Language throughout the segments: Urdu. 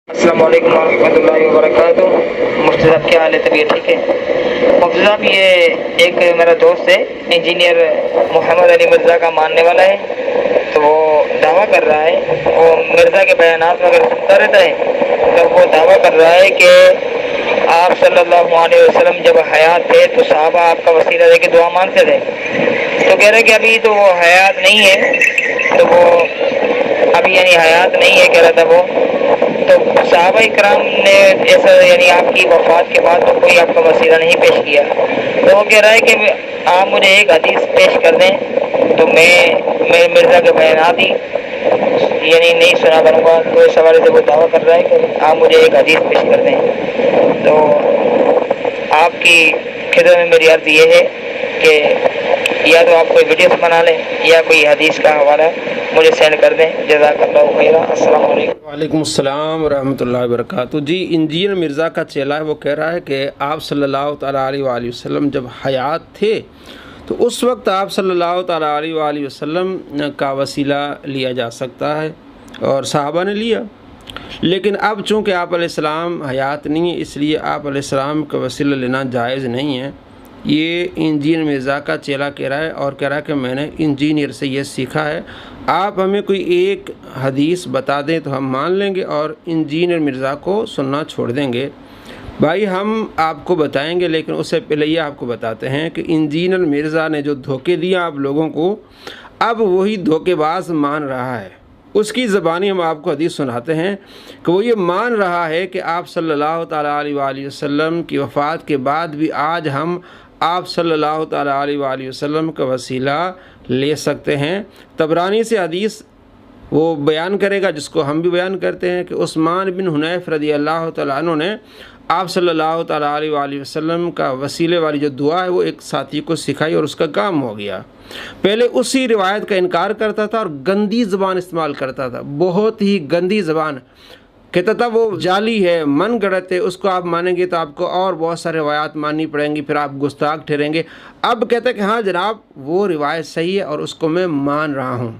السلام علیکم ورحمۃ اللہ وبرکاتہ۔ مفتی صاحب کیا حال ہے؟ طبیعت ٹھیک ہے؟ مفتی صاحب یہ ایک میرا دوست ہے انجینئر محمد علی مرزا کا ماننے والا ہے، تو وہ دعویٰ کر رہا ہے، وہ مرزا کے بیانات وغیرہ سنتا رہتا ہے، تو وہ دعویٰ کر رہا ہے کہ آپ صلی اللہ علیہ وسلم جب حیات تھے تو صحابہ آپ کا وسیلہ دے کے دعا مانگتے تھے، تو کہہ رہے کہ ابھی تو وہ حیات نہیں ہے، تو وہ ابھی یعنی حیات نہیں ہے کہہ رہا تھا وہ، تو صحابہ کرام نے ایسا یعنی آپ کی وفات کے بعد تو کوئی آپ کا وسیلہ نہیں پیش کیا، تو وہ کہہ رہا ہے کہ آپ مجھے ایک حدیث پیش کر دیں تو میں مرزا کے بیانات ہی یعنی نہیں سنا کروں گا، تو اس حوالے سے وہ دعویٰ کر رہا ہے کہ آپ مجھے ایک حدیث پیش کر دیں۔ تو آپ کی خدمت میں میری عرض یہ ہے کہ یا تو آپ کوئی ویڈیوز بنا لیں یا کوئی حدیث کا حوالہ مجھے سینڈ کر دیں۔ جزاک اللہ خیرا۔ السلام علیکم۔ وعلیکم السلام ورحمۃ اللہ وبرکاتہ۔ جی انجینئر مرزا کا چیلا ہے، وہ کہہ رہا ہے کہ آپ صلی اللہ تعالیٰ علیہ وآلہ وسلم جب حیات تھے تو اس وقت آپ صلی اللہ تعالیٰ علیہ وآلہ وسلم کا وسیلہ لیا جا سکتا ہے اور صحابہ نے لیا، لیکن اب چونکہ آپ علیہ السلام حیات نہیں ہیں اس لیے آپ علیہ السلام کا وسیلہ لینا جائز نہیں ہے۔ یہ انجینئر مرزا کا چیلا کہہ رہا ہے اور کہہ رہا ہے کہ میں نے انجینئر سے یہ سیکھا ہے، آپ ہمیں کوئی ایک حدیث بتا دیں تو ہم مان لیں گے اور انجینئر مرزا کو سننا چھوڑ دیں گے۔ بھائی ہم آپ کو بتائیں گے، لیکن اس سے پہلے یہ آپ کو بتاتے ہیں کہ انجینئر مرزا نے جو دھوکے دیا آپ لوگوں کو، اب وہی دھوکے باز مان رہا ہے۔ اس کی زبانی ہم آپ کو حدیث سناتے ہیں کہ وہ یہ مان رہا ہے کہ آپ صلی اللہ تعالیٰ علیہ وآلہ وسلم کی وفات کے بعد بھی آج ہم آپ صلی اللہ تعالیٰ علیہ وآلہ وسلم کا وسیلہ لے سکتے ہیں۔ طبرانی سے حدیث وہ بیان کرے گا جس کو ہم بھی بیان کرتے ہیں کہ عثمان بن حنیف رضی اللہ تعالیٰ عنہ نے آپ صلی اللہ تعالیٰ علیہ وآلہ وسلم کا وسیلے والی جو دعا ہے وہ ایک ساتھی کو سکھائی اور اس کا کام ہو گیا۔ پہلے اسی روایت کا انکار کرتا تھا اور گندی زبان استعمال کرتا تھا، بہت ہی گندی زبان، کہتا تھا وہ جعلی ہے، من گڑت ہے، اس کو آپ مانیں گے تو آپ کو اور بہت سارے روایات ماننی پڑیں گی، پھر آپ گستاخ ٹھہریں گے۔ اب کہتا ہے کہ ہاں جناب وہ روایت صحیح ہے اور اس کو میں مان رہا ہوں۔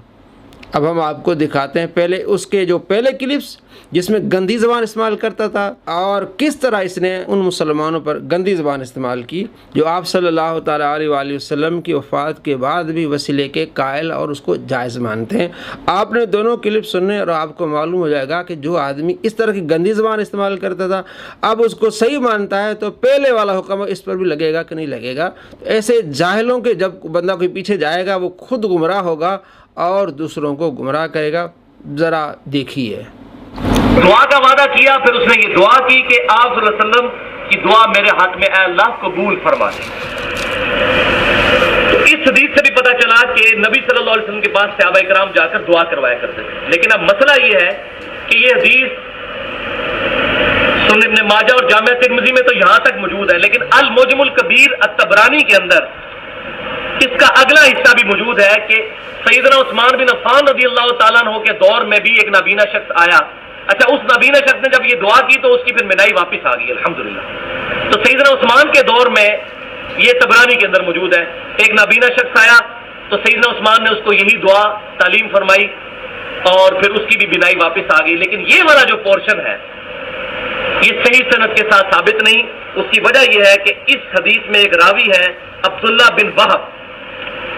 اب ہم آپ کو دکھاتے ہیں پہلے اس کے جو پہلے کلپس جس میں گندی زبان استعمال کرتا تھا اور کس طرح اس نے ان مسلمانوں پر گندی زبان استعمال کی جو آپ صلی اللہ تعالیٰ علیہ وآلہ وسلم کی وفات کے بعد بھی وسیلے کے قائل اور اس کو جائز مانتے ہیں۔ آپ نے دونوں کلپ سننے اور آپ کو معلوم ہو جائے گا کہ جو آدمی اس طرح کی گندی زبان استعمال کرتا تھا اب اس کو صحیح مانتا ہے تو پہلے والا حکم اس پر بھی لگے گا کہ نہیں لگے گا۔ ایسے جاہلوں کے جب بندہ کوئی پیچھے جائے گا وہ خود گمراہ ہوگا اور دوسروں کو گمراہ کرے گا۔ ذرا دیکھیے۔ دعا کا وعدہ کیا، پھر اس نے یہ دعا کی کہ آپ صلی اللہ علیہ وسلم کی دعا میرے حق میں اے اللہ قبول فرما دے۔ تو اس حدیث سے بھی پتہ چلا کہ نبی صلی اللہ علیہ وسلم کے پاس صحابہ کرام جا کر دعا کروایا کرتے تھے، لیکن اب مسئلہ یہ ہے کہ یہ حدیث سنن ابن ماجہ اور جامعہ ترمذی میں تو یہاں تک موجود ہے، لیکن المعجم الکبیر الطبرانی کے اندر اس کا اگلا حصہ بھی موجود ہے کہ سیدنا عثمان بن عفان رضی اللہ تعالیٰ عنہ کے دور میں بھی ایک نابینا شخص آیا۔ اچھا، اس نابینا شخص نے جب یہ دعا کی تو اس کی پھر بینائی واپس آ گئی الحمدللہ۔ تو سیدنا عثمان کے دور میں یہ طبرانی کے اندر موجود ہے، ایک نابینا شخص آیا تو سیدنا عثمان نے اس کو یہی دعا تعلیم فرمائی اور پھر اس کی بھی بینائی واپس آ گئی۔ لیکن یہ والا جو پورشن ہے یہ صحیح سند کے ساتھ ثابت نہیں۔ اس کی وجہ یہ ہے کہ اس حدیث میں ایک راوی ہے عبداللہ بن وہب،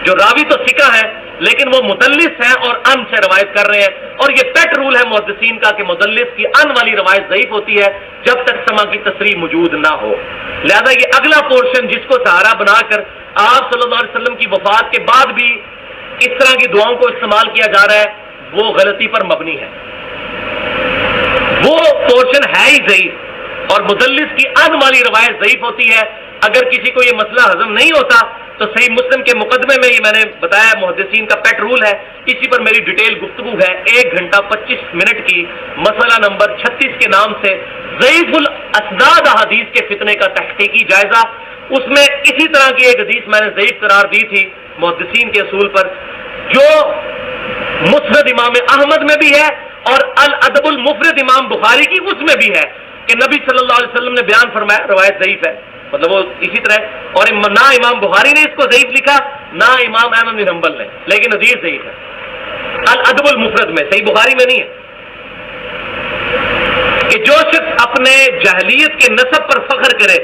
جو راوی تو ثقہ ہے لیکن وہ مدلس ہیں اور ان سے روایت کر رہے ہیں، اور یہ پیٹ رول ہے محدثین کا کہ مدلس کی ان والی روایت ضعیف ہوتی ہے جب تک سما کی تصریح موجود نہ ہو۔ لہذا یہ اگلا پورشن جس کو سہارا بنا کر آپ صلی اللہ علیہ وسلم کی وفات کے بعد بھی اس طرح کی دعاؤں کو استعمال کیا جا رہا ہے وہ غلطی پر مبنی ہے، وہ پورشن ہے ہی ضعیف، اور مدلس کی ان والی روایت ضعیف ہوتی ہے۔ اگر کسی کو یہ مسئلہ ہضم نہیں ہوتا تو صحیح مسلم کے مقدمے میں یہ میں نے بتایا محدثین کا پیٹ رول ہے، اسی پر میری ڈیٹیل گفتگو ہے 1 گھنٹہ 25 منٹ کی، مسئلہ نمبر 36 کے نام سے ضعیف الاسناد احادیث کے فتنے کا تحقیقی جائزہ۔ اس میں اسی طرح کی ایک حدیث میں نے ضعیف قرار دی تھی محدثین کے اصول پر، جو مسند امام احمد میں بھی ہے اور الادب المفرد امام بخاری کی اس میں بھی ہے کہ نبی صلی اللہ علیہ وسلم نے بیان فرمایا، روایت ضعیف ہے، مطلب وہ اسی طرح، اور نہ امام بخاری نے اس کو ضعیف لکھا نہ امام احمد بن حنبل نے، لیکن حدیث ضعیف ہے الادب المفرد میں، صحیح بخاری میں نہیں ہے۔ کہ جو شخص اپنے جاہلیت کے نسب پر فخر کرے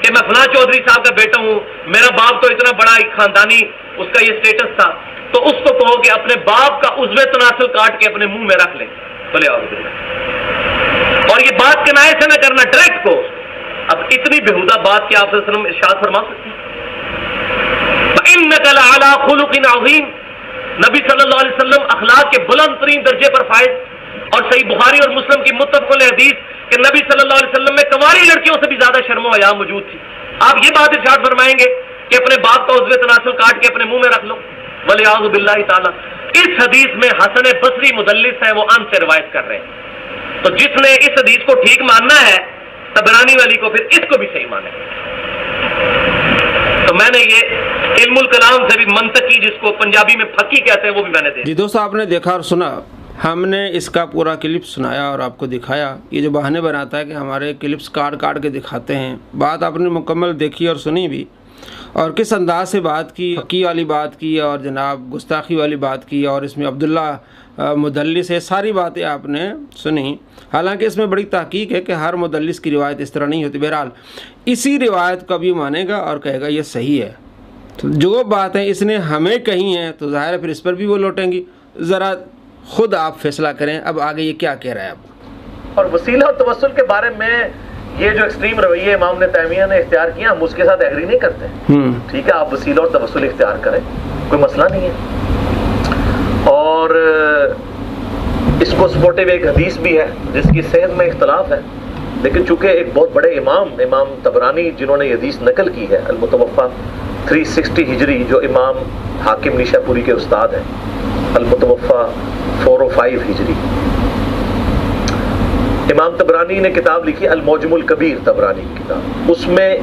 کہ میں فلاں چودھری صاحب کا بیٹا ہوں، میرا باپ تو اتنا بڑا ایک خاندانی اس کا یہ سٹیٹس تھا، تو اس کو کہو کہ اپنے باپ کا عضو تناسل کاٹ کے اپنے منہ میں رکھ لے، بولے اور یہ بات کنائے سے نہ کرنا، ڈائریکٹ کو۔ اب اتنی بےہودہ بات کیا آپ صلی اللہ علیہ وسلم ارشاد فرما سکتے ہیں؟ وَإِنَّكَ لَعَلَىٰ خُلُقٍ عَظِيمٍ، نبی صلی اللہ علیہ وسلم اخلاق کے بلند ترین درجے پر فائز، اور صحیح بخاری اور مسلم کی متفق علیہ حدیث کہ نبی صلی اللہ علیہ وسلم میں کنواری لڑکیوں سے بھی زیادہ شرم و حیا موجود تھی۔ آپ یہ بات ارشاد فرمائیں گے کہ اپنے باپ کا عضو تناسل کاٹ کے اپنے منہ میں رکھ لو، وَلِعَوْذُ بِاللَّهِ تعالیٰ۔ اس حدیث میں حسن بصری مدلس ہیں، وہ ان سے روایت کر رہے ہیں، تو جس نے اس حدیث کو ٹھیک ماننا ہے طبرانی والی کو، پھر اس کو بھی صحیح مانے۔ تو میں نے یہ علم الکلام سے بھی منطقی، جس کو پنجابی میں پھکی کہتے ہیں، وہ بھی میں نے دیکھا۔ جی دوستو، آپ نے دیکھا اور سنا، ہم نے اس کا پورا کلپ سنایا اور آپ کو دکھایا۔ یہ جو بہانے بناتا ہے کہ ہمارے کلپس کاٹ کاٹ کے دکھاتے ہیں، بات آپ نے مکمل دیکھی اور سنی بھی، اور کس انداز سے بات کی، حقی والی بات کی اور جناب گستاخی والی بات کی، اور اس میں عبداللہ مدلس ہے، ساری باتیں آپ نے سنی۔ حالانکہ اس میں بڑی تحقیق ہے کہ ہر مدلس کی روایت اس طرح نہیں ہوتی۔ بہرحال اسی روایت کو بھی مانے گا اور کہے گا یہ صحیح ہے۔ تو جو باتیں اس نے ہمیں کہی ہیں تو ظاہر ہے پھر اس پر بھی وہ لوٹیں گی۔ ذرا خود آپ فیصلہ کریں اب آگے یہ کیا کہہ رہا ہے اب۔ اور وسیلہ اور توسل کے بارے میں یہ جو ایکسٹریم رویے امام ابن تیمیہ نے اختیار کیا، ہم اس کے ساتھ ایگری نہیں کرتے۔ ٹھیک ہے، آپ وسیلہ اور توسل اختیار کریں، کوئی مسئلہ نہیں ہے، اور اس کو سپورٹیو ایک حدیث بھی ہے جس کی صحت میں اختلاف ہے، لیکن چونکہ ایک بہت بڑے امام طبرانی جنہوں نے یہ حدیث نقل کی ہے، المتوفا 360 ہجری، جو امام حاکم نیشا پوری کے استاد ہیں، المتوفا 405 ہجری، امام طبرانی نے کتاب لکھی المعجم الکبیر، طبرانی کی کتاب، اس میں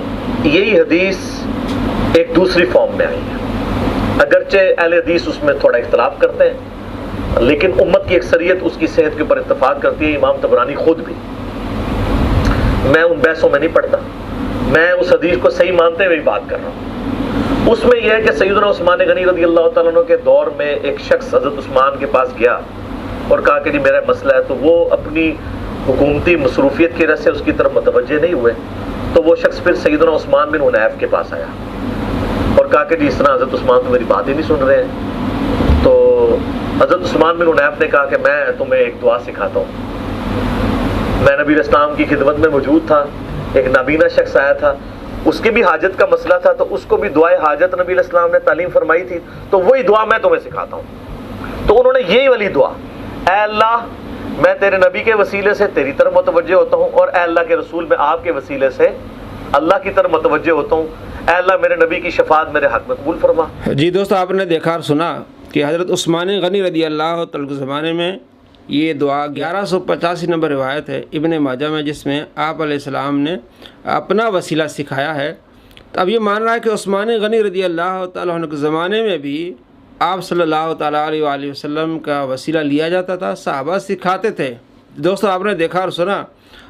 یہی حدیث ایک دوسری فارم میں آئی ہے۔ اگرچہ اہل حدیث اس میں تھوڑا اختلاف کرتے ہیں، لیکن امت کی اکثریت اس کی صحت کے اوپر اتفاق کرتی ہے، امام طبرانی خود بھی۔ میں ان بحثوں میں نہیں پڑتا، میں اس حدیث کو صحیح مانتے ہوئے بات کر رہا ہوں۔ اس میں یہ ہے کہ سیدنا عثمان غنی رضی اللہ تعالیٰ عنہ کے دور میں ایک شخص حضرت عثمان کے پاس گیا اور کہا کہ جی میرا مسئلہ ہے، تو وہ اپنی حکومتی مصروفیت کی وجہ سے اس کی طرف متوجہ نہیں ہوئے، تو وہ شخص پھر سیدنا عثمان بن حنیف کے پاس آیا اور کہا کہ جی اس طرح حضرت عثمان تو میری بات ہی نہیں سن رہے ہیں۔ تو حضرت عثمان بن حنیف نے کہا کہ میں تمہیں ایک دعا سکھاتا ہوں۔ میں نبی علیہ السلام کی خدمت میں موجود تھا، ایک نابینا شخص آیا تھا، اس کی بھی حاجت کا مسئلہ تھا، تو اس کو بھی دعائے حاجت نبی علیہ السلام نے تعلیم فرمائی تھی، تو وہی دعا میں تمہیں سکھاتا ہوں۔ تو انہوں نے یہی والی دعا، اے اللہ میں تیرے نبی کے وسیلے سے تیری طرف متوجہ ہوتا ہوں، اور اے اللہ کے رسول میں آپ کے وسیلے سے اللہ کی طرف متوجہ ہوتا ہوں، اے اللہ میرے نبی کی شفاعت میرے حق میں قبول فرما۔ جی دوستو، آپ نے دیکھا اور سنا کہ حضرت عثمان غنی رضی اللہ تعالیٰ کے زمانے میں یہ دعا 1185 نمبر روایت ہے ابن ماجہ میں، جس میں آپ علیہ السلام نے اپنا وسیلہ سکھایا ہے۔ تو اب یہ مان رہا ہے کہ عثمان غنی رضی اللہ تعالیٰ عنہ کے زمانے میں بھی آپ صلی اللہ تعالیٰ علیہ وآلہ وسلم کا وسیلہ لیا جاتا تھا، صحابہ سکھاتے تھے۔ دوستو، آپ نے دیکھا اور سنا،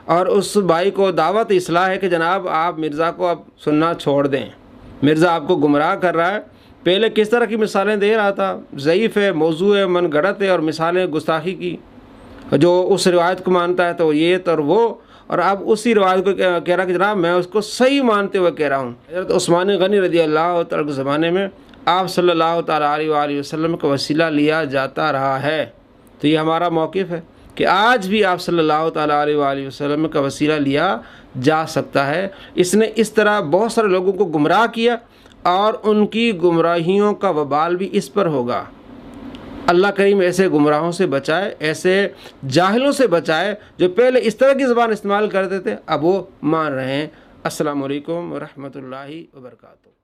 اور اس بھائی کو دعوت اصلاح ہے کہ جناب آپ مرزا کو اب سننا چھوڑ دیں، مرزا آپ کو گمراہ کر رہا ہے۔ پہلے کس طرح کی مثالیں دے رہا تھا، ضعیف ہے، موضوع ہے، من گڑت ہے، اور مثالیں گستاخی کی، جو اس روایت کو مانتا ہے تو یہ تو وہ، اور اب اسی روایت کو کہہ رہا کہ جناب میں اس کو صحیح مانتے ہوئے کہہ رہا ہوں۔ حضرت عثمان غنی رضی اللہ تعالیٰ کے زمانے میں آپ صلی اللہ تعالیٰ علیہ وآلہ وسلم کا وسیلہ لیا جاتا رہا ہے، تو یہ ہمارا موقف ہے کہ آج بھی آپ صلی اللہ تعالیٰ علیہ وآلہ وسلم کا وسیلہ لیا جا سکتا ہے۔ اس نے اس طرح بہت سارے لوگوں کو گمراہ کیا، اور ان کی گمراہیوں کا وبال بھی اس پر ہوگا۔ اللہ کریم ایسے گمراہوں سے بچائے، ایسے جاہلوں سے بچائے جو پہلے اس طرح کی زبان استعمال کرتے تھے، اب وہ مان رہے ہیں۔ السلام علیکم ورحمۃ اللہ وبرکاتہ۔